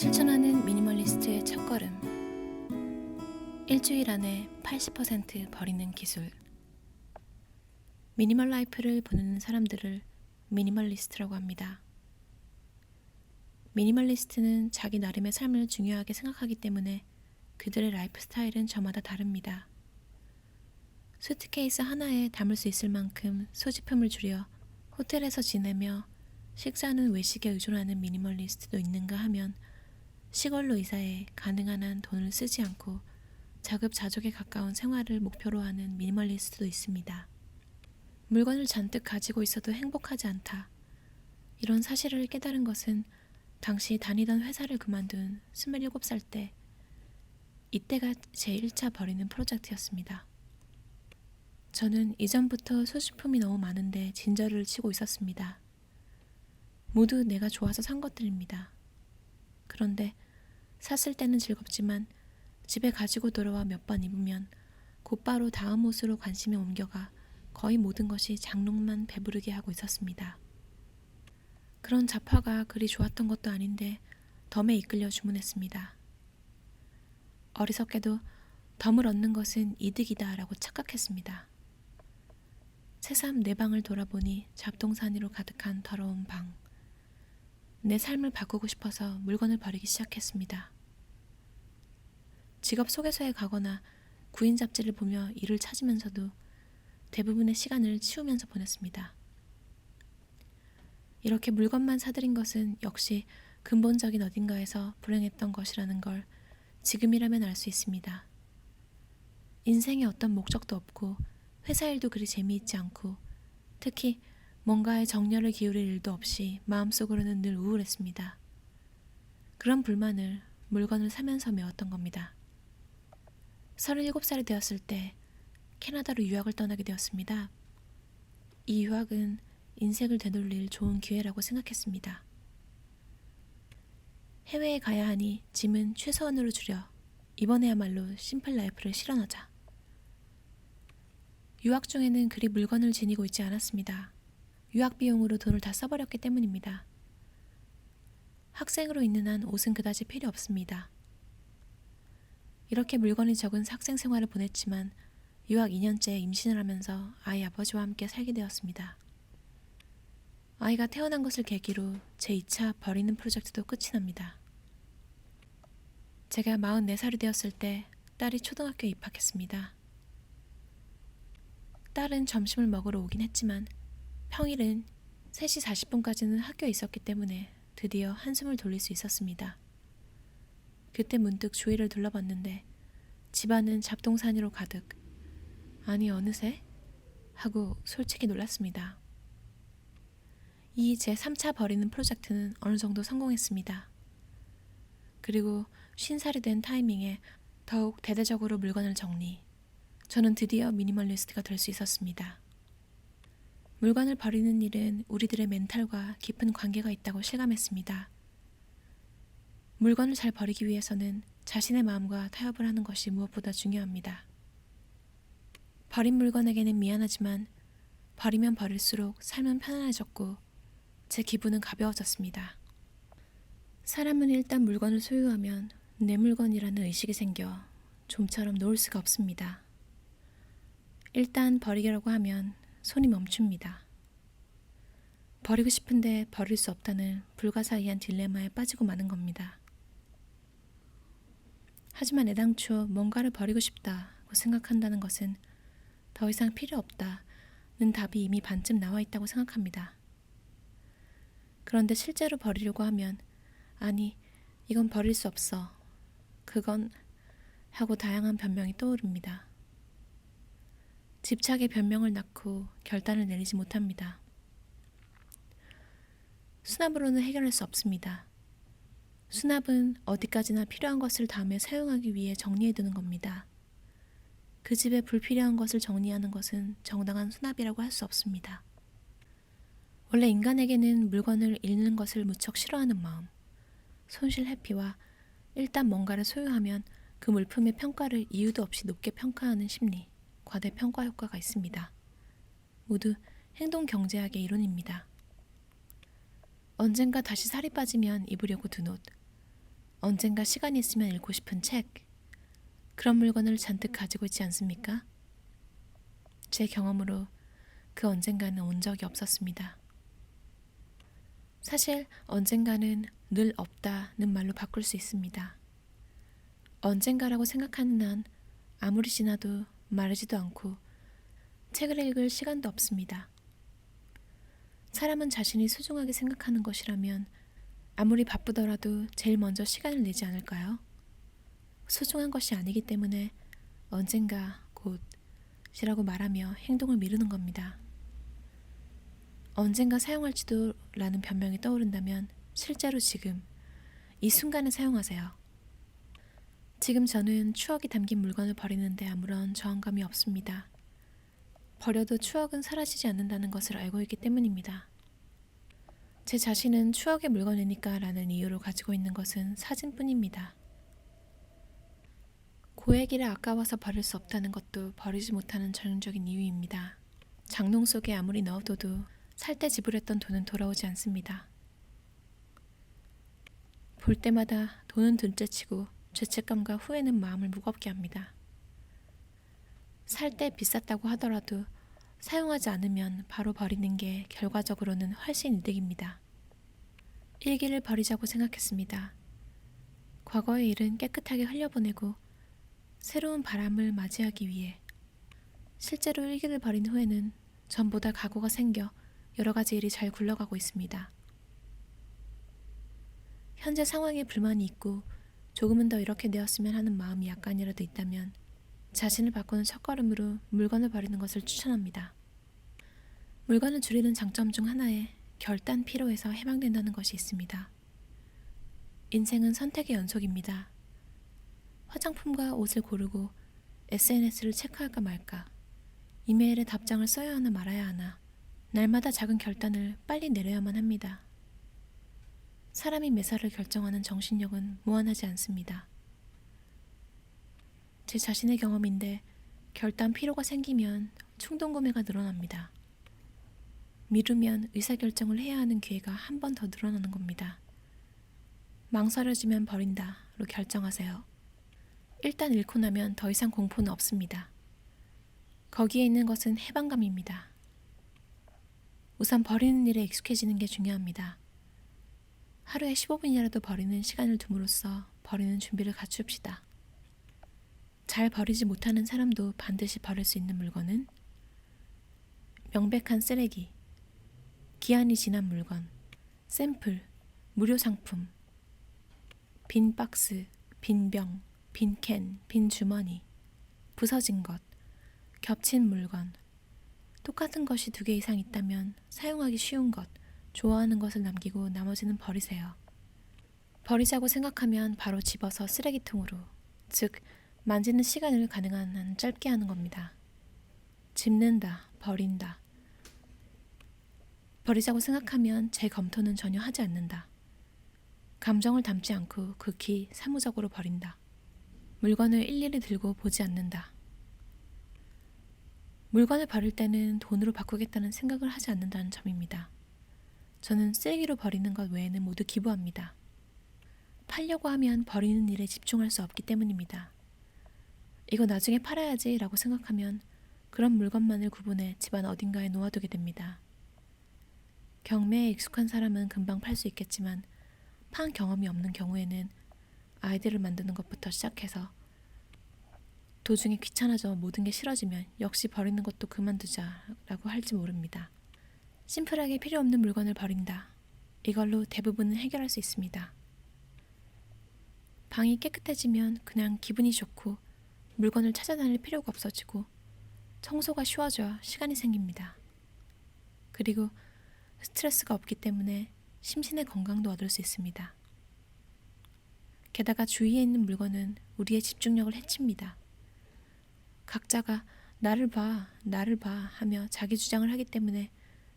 실천하는 미니멀리스트의 첫걸음. 일주일 안에 80% 버리는 기술. 미니멀 라이프를 보내는 사람들을 미니멀리스트라고 합니다. 미니멀리스트는 자기 나름의 삶을 중요하게 생각하기 때문에 그들의 라이프 스타일은 저마다 다릅니다. 수트케이스 하나에 담을 수 있을 만큼 소지품을 줄여 호텔에서 지내며 식사는 외식에 의존하는 미니멀리스트도 있는가 하면 시골로 이사해 가능한 한 돈을 쓰지 않고 자급자족에 가까운 생활을 목표로 하는 미니멀리스트도 있습니다. 물건을 잔뜩 가지고 있어도 행복하지 않다. 이런 사실을 깨달은 것은 당시 다니던 회사를 그만둔 27살 때, 이때가 제 1차 버리는 프로젝트였습니다. 저는 이전부터 소지품이 너무 많은데 진저리를 치고 있었습니다. 모두 내가 좋아서 산 것들입니다. 그런데 샀을 때는 즐겁지만 집에 가지고 돌아와 몇 번 입으면 곧바로 다음 옷으로 관심이 옮겨가 거의 모든 것이 장롱만 배부르게 하고 있었습니다. 그런 잡화가 그리 좋았던 것도 아닌데 덤에 이끌려 주문했습니다. 어리석게도 덤을 얻는 것은 이득이다 라고 착각했습니다. 새삼 내 방을 돌아보니 잡동사니로 가득한 더러운 방. 내 삶을 바꾸고 싶어서 물건을 버리기 시작했습니다. 직업 소개서에 가거나 구인 잡지를 보며 일을 찾으면서도 대부분의 시간을 치우면서 보냈습니다. 이렇게 물건만 사들인 것은 역시 근본적인 어딘가에서 불행했던 것이라는 걸 지금이라면 알 수 있습니다. 인생에 어떤 목적도 없고 회사 일도 그리 재미있지 않고 특히 뭔가에 정열을 기울일 일도 없이 마음속으로는 늘 우울했습니다. 그런 불만을 물건을 사면서 메웠던 겁니다. 37살이 되었을 때 캐나다로 유학을 떠나게 되었습니다. 이 유학은 인생을 되돌릴 좋은 기회라고 생각했습니다. 해외에 가야 하니 짐은 최소한으로 줄여 이번에야말로 심플 라이프를 실현하자. 유학 중에는 그리 물건을 지니고 있지 않았습니다. 유학 비용으로 돈을 다 써버렸기 때문입니다. 학생으로 있는 한 옷은 그다지 필요 없습니다. 이렇게 물건이 적은 학생 생활을 보냈지만 유학 2년째 임신을 하면서 아이 아버지와 함께 살게 되었습니다. 아이가 태어난 것을 계기로 제 2차 버리는 프로젝트도 끝이 납니다. 제가 44살이 되었을 때 딸이 초등학교에 입학했습니다. 딸은 점심을 먹으러 오긴 했지만 평일은 3시 40분까지는 학교에 있었기 때문에 드디어 한숨을 돌릴 수 있었습니다. 그때 문득 주위를 둘러봤는데 집안은 잡동사니로 가득. 아니 어느새? 하고 솔직히 놀랐습니다. 이 제 3차 버리는 프로젝트는 어느 정도 성공했습니다. 그리고 50살이 된 타이밍에 더욱 대대적으로 물건을 정리. 저는 드디어 미니멀리스트가 될 수 있었습니다. 물건을 버리는 일은 우리들의 멘탈과 깊은 관계가 있다고 실감했습니다. 물건을 잘 버리기 위해서는 자신의 마음과 타협을 하는 것이 무엇보다 중요합니다. 버린 물건에게는 미안하지만 버리면 버릴수록 삶은 편안해졌고 제 기분은 가벼워졌습니다. 사람은 일단 물건을 소유하면 내 물건이라는 의식이 생겨 좀처럼 놓을 수가 없습니다. 일단 버리려고 하면 손이 멈춥니다. 버리고 싶은데 버릴 수 없다는 불가사의한 딜레마에 빠지고 마는 겁니다. 하지만 애당초 뭔가를 버리고 싶다고 생각한다는 것은 더 이상 필요 없다는 답이 이미 반쯤 나와 있다고 생각합니다. 그런데 실제로 버리려고 하면 아니, 이건 버릴 수 없어. 그건 하고 다양한 변명이 떠오릅니다. 집착의 변명을 낳고 결단을 내리지 못합니다. 수납으로는 해결할 수 없습니다. 수납은 어디까지나 필요한 것을 다음에 사용하기 위해 정리해두는 겁니다. 그 집에 불필요한 것을 정리하는 것은 정당한 수납이라고 할 수 없습니다. 원래 인간에게는 물건을 잃는 것을 무척 싫어하는 마음, 손실 회피와 일단 뭔가를 소유하면 그 물품의 평가를 이유도 없이 높게 평가하는 심리, 과대평가 효과가 있습니다. 모두 행동경제학의 이론입니다. 언젠가 다시 살이 빠지면 입으려고 둔 옷, 언젠가 시간이 있으면 읽고 싶은 책, 그런 물건을 잔뜩 가지고 있지 않습니까? 제 경험으로 그 언젠가는 온 적이 없었습니다. 사실 언젠가는 늘 없다는 말로 바꿀 수 있습니다. 언젠가라고 생각하는 한 아무리 지나도 마르지도 않고 책을 읽을 시간도 없습니다. 사람은 자신이 소중하게 생각하는 것이라면 아무리 바쁘더라도 제일 먼저 시간을 내지 않을까요? 소중한 것이 아니기 때문에 언젠가 곧이라고 말하며 행동을 미루는 겁니다. 언젠가 사용할지도 라는 변명이 떠오른다면 실제로 지금, 이 순간에 사용하세요. 지금 저는 추억이 담긴 물건을 버리는데 아무런 저항감이 없습니다. 버려도 추억은 사라지지 않는다는 것을 알고 있기 때문입니다. 제 자신은 추억의 물건이니까 라는 이유로 가지고 있는 것은 사진뿐입니다. 고액이라 아까워서 버릴 수 없다는 것도 버리지 못하는 전형적인 이유입니다. 장롱 속에 아무리 넣어둬도 살 때 지불했던 돈은 돌아오지 않습니다. 볼 때마다 돈은 둘째치고 죄책감과 후회는 마음을 무겁게 합니다. 살 때 비쌌다고 하더라도 사용하지 않으면 바로 버리는 게 결과적으로는 훨씬 이득입니다. 일기를 버리자고 생각했습니다. 과거의 일은 깨끗하게 흘려보내고 새로운 바람을 맞이하기 위해. 실제로 일기를 버린 후에는 전보다 각오가 생겨 여러 가지 일이 잘 굴러가고 있습니다. 현재 상황에 불만이 있고 조금은 더 이렇게 되었으면 하는 마음이 약간이라도 있다면 자신을 바꾸는 첫걸음으로 물건을 버리는 것을 추천합니다. 물건을 줄이는 장점 중 하나에 결단 피로에서 해방된다는 것이 있습니다. 인생은 선택의 연속입니다. 화장품과 옷을 고르고 SNS를 체크할까 말까, 이메일에 답장을 써야 하나 말아야 하나, 날마다 작은 결단을 빨리 내려야만 합니다. 사람이 매사를 결정하는 정신력은 무한하지 않습니다. 제 자신의 경험인데 결단 피로가 생기면 충동 구매가 늘어납니다. 미루면 의사결정을 해야 하는 기회가 한 번 더 늘어나는 겁니다. 망설여지면 버린다로 결정하세요. 일단 잃고 나면 더 이상 공포는 없습니다. 거기에 있는 것은 해방감입니다. 우선 버리는 일에 익숙해지는 게 중요합니다. 하루에 15분이라도 버리는 시간을 둠으로써 버리는 준비를 갖춥시다. 잘 버리지 못하는 사람도 반드시 버릴 수 있는 물건은 명백한 쓰레기, 기한이 지난 물건, 샘플, 무료 상품, 빈 박스, 빈 병, 빈 캔, 빈 주머니, 부서진 것, 겹친 물건, 똑같은 것이 2개 이상 있다면 사용하기 쉬운 것, 좋아하는 것을 남기고 나머지는 버리세요. 버리자고 생각하면 바로 집어서 쓰레기통으로, 즉 만지는 시간을 가능한 한 짧게 하는 겁니다. 집는다, 버린다. 버리자고 생각하면 재검토는 전혀 하지 않는다. 감정을 담지 않고 극히 사무적으로 버린다. 물건을 일일이 들고 보지 않는다. 물건을 버릴 때는 돈으로 바꾸겠다는 생각을 하지 않는다는 점입니다. 저는 쓰레기로 버리는 것 외에는 모두 기부합니다. 팔려고 하면 버리는 일에 집중할 수 없기 때문입니다. 이거 나중에 팔아야지 라고 생각하면 그런 물건만을 구분해 집안 어딘가에 놓아두게 됩니다. 경매에 익숙한 사람은 금방 팔 수 있겠지만 판 경험이 없는 경우에는 아이디를 만드는 것부터 시작해서 도중에 귀찮아져 모든 게 싫어지면 역시 버리는 것도 그만두자라고 할지 모릅니다. 심플하게 필요 없는 물건을 버린다. 이걸로 대부분은 해결할 수 있습니다. 방이 깨끗해지면 그냥 기분이 좋고 물건을 찾아다닐 필요가 없어지고 청소가 쉬워져 시간이 생깁니다. 그리고 스트레스가 없기 때문에 심신의 건강도 얻을 수 있습니다. 게다가 주위에 있는 물건은 우리의 집중력을 해칩니다. 각자가 나를 봐 하며 자기 주장을 하기 때문에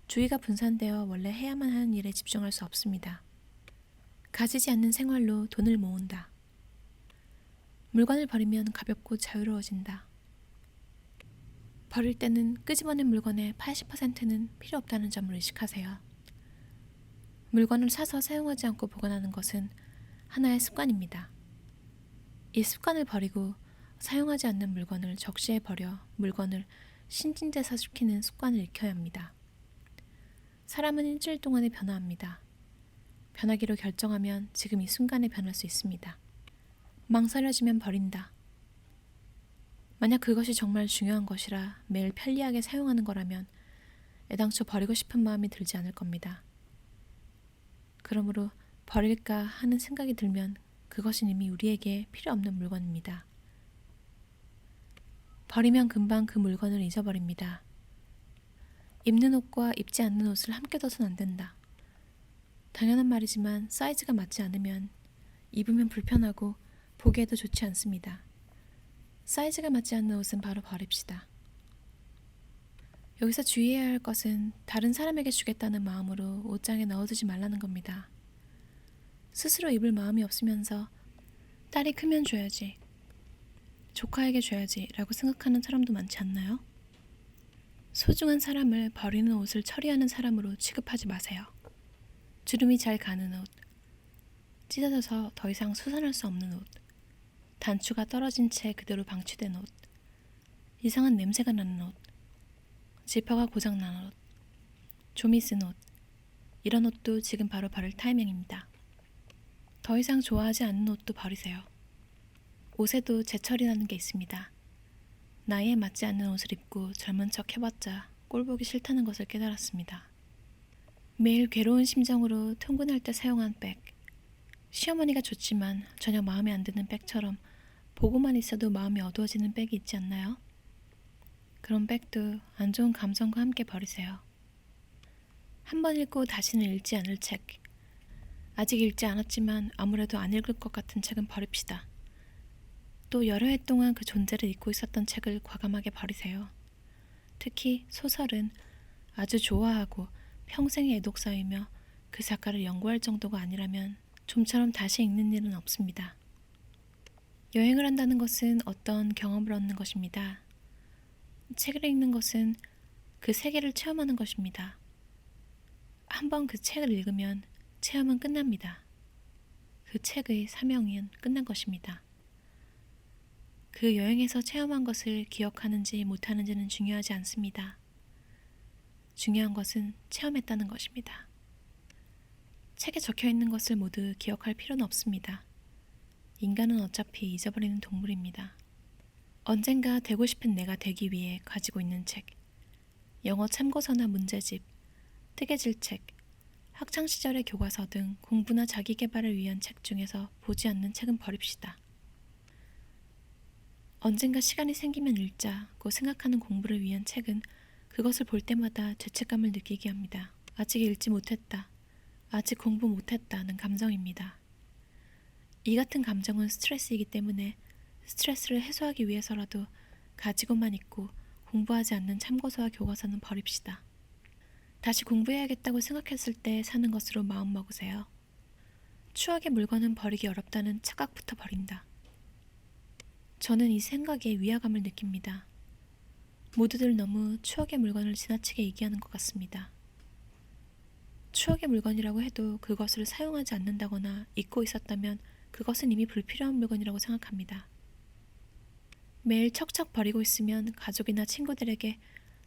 주의가 분산되어 원래 해야만 하는 일에 집중할 수 없습니다. 가지지 않는 생활로 돈을 모은다. 물건을 버리면 가볍고 자유로워진다. 버릴 때는 끄집어낸 물건의 80%는 필요 없다는 점을 의식하세요. 물건을 사서 사용하지 않고 보관하는 것은 하나의 습관입니다. 이 습관을 버리고 사용하지 않는 물건을 적시해 버려 물건을 신진대사시키는 습관을 익혀야 합니다. 사람은 일주일 동안에 변화합니다. 변하기로 결정하면 지금 이 순간에 변할 수 있습니다. 망설여지면 버린다. 만약 그것이 정말 중요한 것이라 매일 편리하게 사용하는 거라면 애당초 버리고 싶은 마음이 들지 않을 겁니다. 그러므로 버릴까 하는 생각이 들면 그것은 이미 우리에게 필요 없는 물건입니다. 버리면 금방 그 물건을 잊어버립니다. 입는 옷과 입지 않는 옷을 함께 둬서는 안 된다. 당연한 말이지만 사이즈가 맞지 않으면 입으면 불편하고 보기에도 좋지 않습니다. 사이즈가 맞지 않는 옷은 바로 버립시다. 여기서 주의해야 할 것은 다른 사람에게 주겠다는 마음으로 옷장에 넣어두지 말라는 겁니다. 스스로 입을 마음이 없으면서 딸이 크면 줘야지, 조카에게 줘야지 라고 생각하는 사람도 많지 않나요? 소중한 사람을 버리는 옷을 처리하는 사람으로 취급하지 마세요. 주름이 잘 가는 옷, 찢어져서 더 이상 수선할 수 없는 옷, 단추가 떨어진 채 그대로 방치된 옷, 이상한 냄새가 나는 옷, 지퍼가 고장난 옷, 좀이 쓴 옷, 이런 옷도 지금 바로 버릴 타이밍입니다. 더 이상 좋아하지 않는 옷도 버리세요. 옷에도 제철이라는 게 있습니다. 나이에 맞지 않는 옷을 입고 젊은 척 해봤자 꼴보기 싫다는 것을 깨달았습니다. 매일 괴로운 심정으로 통근할 때 사용한 백, 시어머니가 줬지만 전혀 마음에 안 드는 백처럼 보고만 있어도 마음이 어두워지는 백이 있지 않나요? 그런 백도 안 좋은 감정과 함께 버리세요. 한 번 읽고 다시는 읽지 않을 책, 아직 읽지 않았지만 아무래도 안 읽을 것 같은 책은 버립시다. 또 여러 해 동안 그 존재를 잊고 있었던 책을 과감하게 버리세요. 특히 소설은 아주 좋아하고 평생의 애독사이며 그 작가를 연구할 정도가 아니라면 좀처럼 다시 읽는 일은 없습니다. 여행을 한다는 것은 어떤 경험을 얻는 것입니다. 책을 읽는 것은 그 세계를 체험하는 것입니다. 한번 그 책을 읽으면 체험은 끝납니다. 그 책의 사명은 끝난 것입니다. 그 여행에서 체험한 것을 기억하는지 못하는지는 중요하지 않습니다. 중요한 것은 체험했다는 것입니다. 책에 적혀 있는 것을 모두 기억할 필요는 없습니다. 인간은 어차피 잊어버리는 동물입니다. 언젠가 되고 싶은 내가 되기 위해 가지고 있는 책, 영어 참고서나 문제집, 뜨개질책, 학창시절의 교과서 등 공부나 자기계발을 위한 책 중에서 보지 않는 책은 버립시다. 언젠가 시간이 생기면 읽자고 생각하는 공부를 위한 책은 그것을 볼 때마다 죄책감을 느끼게 합니다. 아직 읽지 못했다. 아직 공부 못했다는 감정입니다. 이 같은 감정은 스트레스이기 때문에 스트레스를 해소하기 위해서라도 가지고만 있고 공부하지 않는 참고서와 교과서는 버립시다. 다시 공부해야겠다고 생각했을 때 사는 것으로 마음먹으세요. 추억의 물건은 버리기 어렵다는 착각부터 버린다. 저는 이 생각에 위화감을 느낍니다. 모두들 너무 추억의 물건을 지나치게 얘기하는 것 같습니다. 추억의 물건이라고 해도 그것을 사용하지 않는다거나 잊고 있었다면 그것은 이미 불필요한 물건이라고 생각합니다. 매일 척척 버리고 있으면 가족이나 친구들에게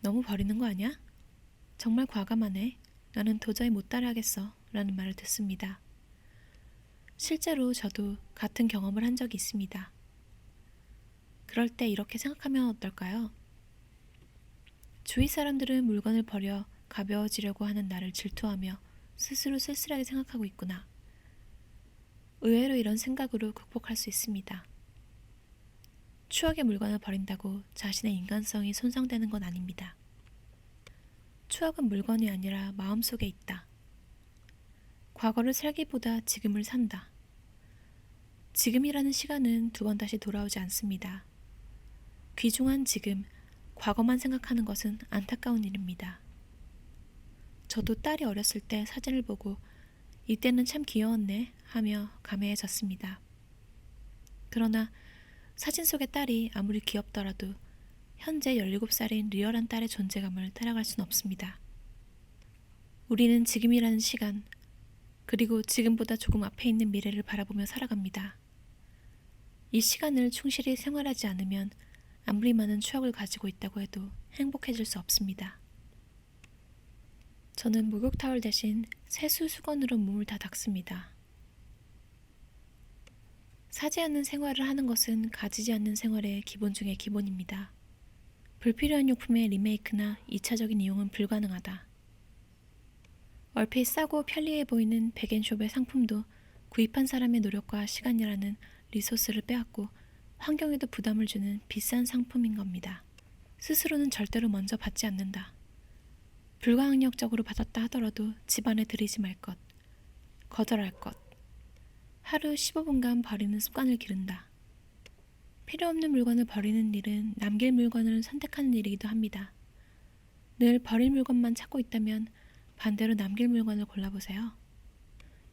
너무 버리는 거 아니야? 정말 과감하네. 나는 도저히 못 따라하겠어. 라는 말을 듣습니다. 실제로 저도 같은 경험을 한 적이 있습니다. 그럴 때 이렇게 생각하면 어떨까요? 주위 사람들은 물건을 버려 가벼워지려고 하는 나를 질투하며 스스로 쓸쓸하게 생각하고 있구나. 의외로 이런 생각으로 극복할 수 있습니다. 추억의 물건을 버린다고 자신의 인간성이 손상되는 건 아닙니다. 추억은 물건이 아니라 마음속에 있다. 과거를 살기보다 지금을 산다. 지금이라는 시간은 두 번 다시 돌아오지 않습니다. 귀중한 지금, 과거만 생각하는 것은 안타까운 일입니다. 저도 딸이 어렸을 때 사진을 보고 이때는 참 귀여웠네 하며 감회해졌습니다. 그러나 사진 속의 딸이 아무리 귀엽더라도 현재 17살인 리얼한 딸의 존재감을 따라갈 수는 없습니다. 우리는 지금이라는 시간, 그리고 지금보다 조금 앞에 있는 미래를 바라보며 살아갑니다. 이 시간을 충실히 생활하지 않으면 아무리 많은 추억을 가지고 있다고 해도 행복해질 수 없습니다. 저는 목욕 타월 대신 세수 수건으로 몸을 다 닦습니다. 사지 않는 생활을 하는 것은 가지지 않는 생활의 기본 중의 기본입니다. 불필요한 용품의 리메이크나 2차적인 이용은 불가능하다. 얼핏 싸고 편리해 보이는 백앤숍의 상품도 구입한 사람의 노력과 시간이라는 리소스를 빼앗고 환경에도 부담을 주는 비싼 상품인 겁니다. 스스로는 절대로 먼저 받지 않는다. 불가항력적으로 받았다 하더라도 집안에 들이지 말 것, 거절할 것, 하루 15분간 버리는 습관을 기른다. 필요 없는 물건을 버리는 일은 남길 물건을 선택하는 일이기도 합니다. 늘 버릴 물건만 찾고 있다면 반대로 남길 물건을 골라보세요.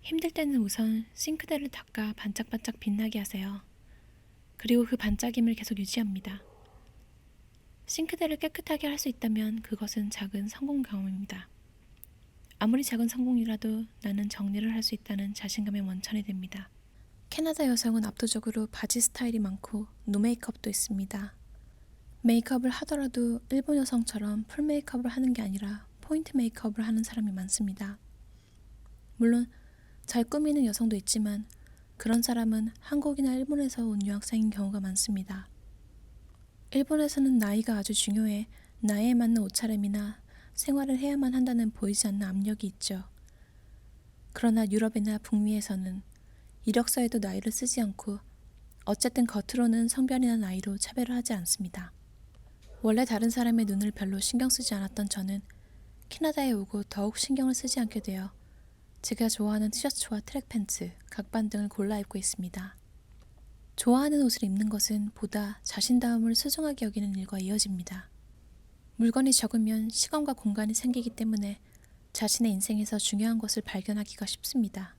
힘들 때는 우선 싱크대를 닦아 반짝반짝 빛나게 하세요. 그리고 그 반짝임을 계속 유지합니다. 싱크대를 깨끗하게 할 수 있다면 그것은 작은 성공 경험입니다. 아무리 작은 성공이라도 나는 정리를 할 수 있다는 자신감의 원천이 됩니다. 캐나다 여성은 압도적으로 바지 스타일이 많고 노메이크업도 있습니다. 메이크업을 하더라도 일본 여성처럼 풀 메이크업을 하는 게 아니라 포인트 메이크업을 하는 사람이 많습니다. 물론 잘 꾸미는 여성도 있지만 그런 사람은 한국이나 일본에서 온 유학생인 경우가 많습니다. 일본에서는 나이가 아주 중요해 나이에 맞는 옷차림이나 생활을 해야만 한다는 보이지 않는 압력이 있죠. 그러나 유럽이나 북미에서는 이력서에도 나이를 쓰지 않고 어쨌든 겉으로는 성별이나 나이로 차별을 하지 않습니다. 원래 다른 사람의 눈을 별로 신경 쓰지 않았던 저는 캐나다에 오고 더욱 신경을 쓰지 않게 되어 제가 좋아하는 티셔츠와 트랙 팬츠, 각반 등을 골라 입고 있습니다. 좋아하는 옷을 입는 것은 보다 자신다움을 소중하게 여기는 일과 이어집니다. 물건이 적으면 시간과 공간이 생기기 때문에 자신의 인생에서 중요한 것을 발견하기가 쉽습니다.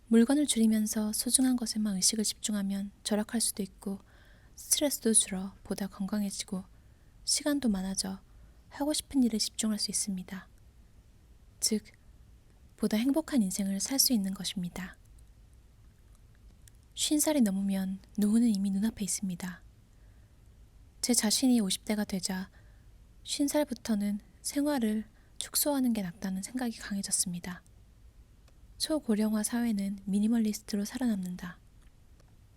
물건을 줄이면서 소중한 것에만 의식을 집중하면 절약할 수도 있고 스트레스도 줄어 보다 건강해지고 시간도 많아져 하고 싶은 일에 집중할 수 있습니다. 즉, 보다 행복한 인생을 살 수 있는 것입니다. 50살이 넘으면 노후는 이미 눈앞에 있습니다. 제 자신이 50대가 되자 50살부터는 생활을 축소하는 게 낫다는 생각이 강해졌습니다. 초고령화 사회는 미니멀리스트로 살아남는다.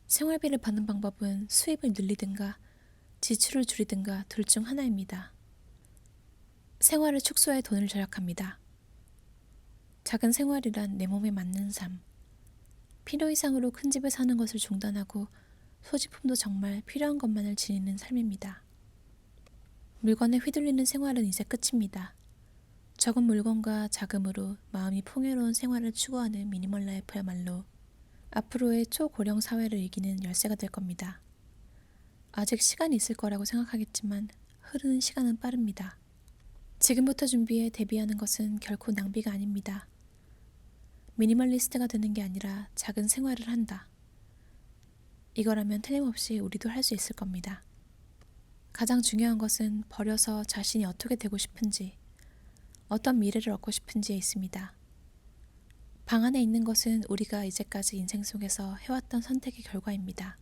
생활비를 받는 방법은 수입을 늘리든가 지출을 줄이든가 둘 중 하나입니다. 생활을 축소해 돈을 절약합니다. 작은 생활이란 내 몸에 맞는 삶. 필요 이상으로 큰 집에 사는 것을 중단하고 소지품도 정말 필요한 것만을 지니는 삶입니다. 물건에 휘둘리는 생활은 이제 끝입니다. 적은 물건과 자금으로 마음이 풍요로운 생활을 추구하는 미니멀 라이프야말로 앞으로의 초고령 사회를 이기는 열쇠가 될 겁니다. 아직 시간이 있을 거라고 생각하겠지만 흐르는 시간은 빠릅니다. 지금부터 준비해 대비하는 것은 결코 낭비가 아닙니다. 미니멀리스트가 되는 게 아니라 작은 생활을 한다. 이거라면 틀림없이 우리도 할 수 있을 겁니다. 가장 중요한 것은 버려서 자신이 어떻게 되고 싶은지, 어떤 미래를 얻고 싶은지에 있습니다. 방 안에 있는 것은 우리가 이제까지 인생 속에서 해왔던 선택의 결과입니다.